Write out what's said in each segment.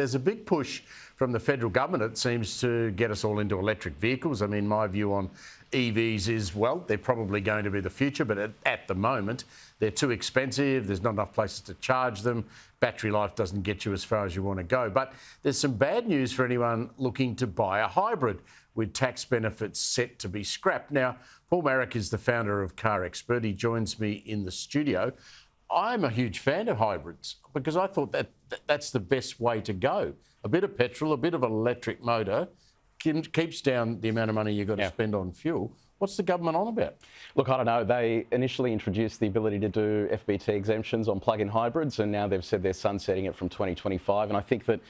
There's a big push from the federal government, it seems, to get us all into electric vehicles. I mean, my view on EVs is, well, they're probably going to be the future, but at the moment, they're too expensive. There's not enough places to charge them. Battery life doesn't get you as far as you want to go. But there's some bad news for anyone looking to buy a hybrid with tax benefits set to be scrapped. Now, Paul Maric is the founder of Car Expert. He joins me in the studio. I'm a huge fan of hybrids because I thought that's the best way to go. A bit of petrol, a bit of an electric motor keeps down the amount of money you've got to spend on fuel. What's the government on about? Look, I don't know. They initially introduced the ability to do FBT exemptions on plug-in hybrids, and now they've said they're sunsetting it from 2025. And I think that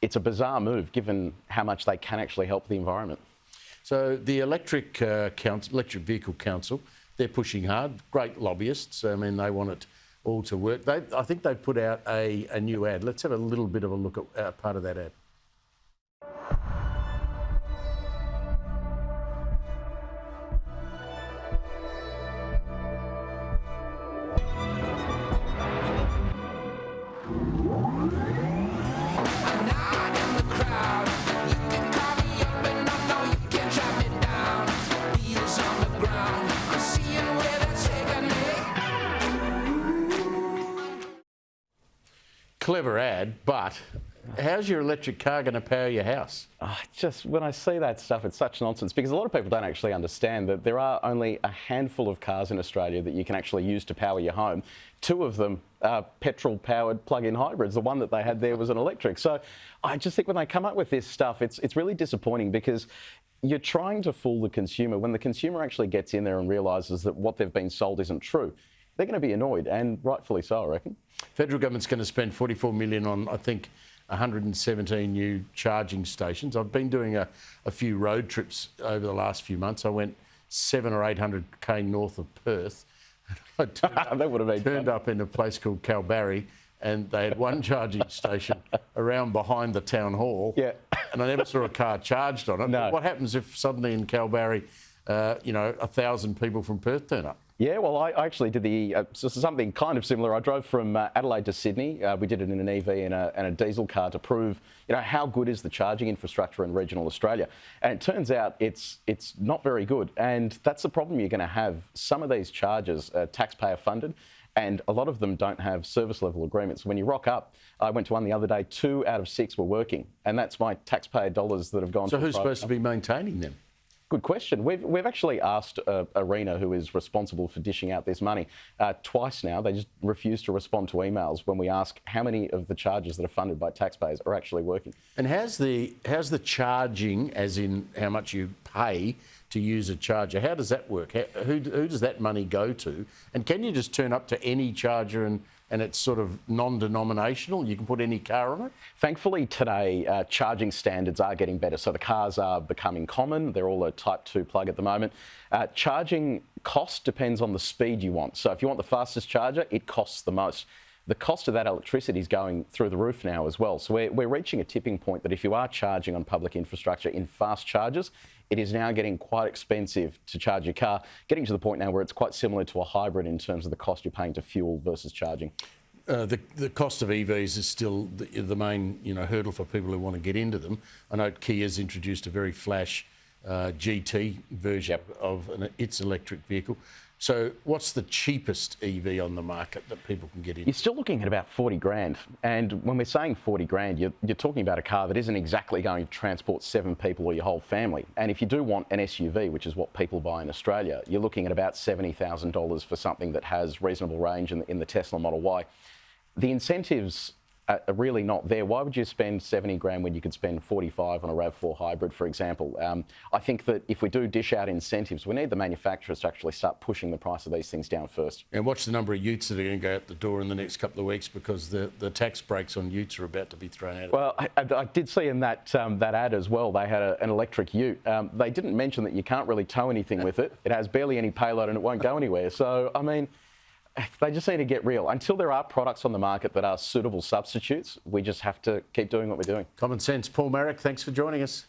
it's a bizarre move, given how much they can actually help the environment. So the Electric Vehicle Council, they're pushing hard. Great lobbyists. I mean, they want it all to work. I think they put out a new ad. Let's have a little bit of a look at part of that ad. Clever ad, but how's your electric car going to power your house? Just when I see that stuff, it's such nonsense, because a lot of people don't actually understand that there are only a handful of cars in Australia that you can actually use to power your home. 2 of them are petrol-powered plug-in hybrids. The one that they had there was an electric. So I just think when they come up with this stuff, it's really disappointing, because you're trying to fool the consumer. When the consumer actually gets in there and realises that what they've been sold isn't true, they're going to be annoyed, and rightfully so, I reckon. Federal government's going to spend $44 million on, I think, 117 new charging stations. I've been doing a few road trips over the last few months. I went 700 or 800k north of Perth. I that would have been turned up in a place called Kalbarri, and they had one charging station around behind the town hall. Yeah. And I never saw a car charged on it. No. What happens if suddenly in Kalbarri, 1,000 people from Perth turn up? Yeah, well, I actually did something kind of similar. I drove from Adelaide to Sydney. We did it in an EV and a diesel car to prove, how good is the charging infrastructure in regional Australia. And it turns out it's not very good. And that's the problem you're going to have. Some of these chargers are taxpayer funded, and a lot of them don't have service level agreements. When you rock up, I went to one the other day, 2 out of 6 were working. And that's my taxpayer dollars that have gone. So who's supposed to be maintaining them? Good question. We've actually asked Arena, who is responsible for dishing out this money, twice now. They just refuse to respond to emails when we ask how many of the charges that are funded by taxpayers are actually working. And how's the charging, as in how much you pay to use a charger? How does that work? Who does that money go to? And can you just turn up to any charger and it's sort of non-denominational? You can put any car on it? Thankfully today, charging standards are getting better. So the cars are becoming common. They're all a Type 2 plug at the moment. Charging cost depends on the speed you want. So if you want the fastest charger, it costs the most. The cost of that electricity is going through the roof now as well. So we're reaching a tipping point that if you are charging on public infrastructure in fast chargers, it is now getting quite expensive to charge your car, getting to the point now where it's quite similar to a hybrid in terms of the cost you're paying to fuel versus charging. The cost of EVs is still the main hurdle for people who want to get into them. I know Kia's introduced a very flash GT version of its electric vehicle. So what's the cheapest EV on the market that people can get into? You're still looking at about 40 grand. And when we're saying 40 grand, you're talking about a car that isn't exactly going to transport 7 people or your whole family. And if you do want an SUV, which is what people buy in Australia, you're looking at about $70,000 for something that has reasonable range in the Tesla Model Y. The incentives are really not there. Why would you spend 70 grand when you could spend 45 on a RAV4 hybrid, for example? I think that if we do dish out incentives, we need the manufacturers to actually start pushing the price of these things down first. And watch the number of utes that are going to go out the door in the next couple of weeks, because the tax breaks on utes are about to be thrown out. Well, I did see in that ad as well, they had an electric ute. They didn't mention that you can't really tow anything with it. It has barely any payload and it won't go anywhere. So, I mean, they just need to get real. Until there are products on the market that are suitable substitutes, we just have to keep doing what we're doing. Common sense. Paul Maric, thanks for joining us.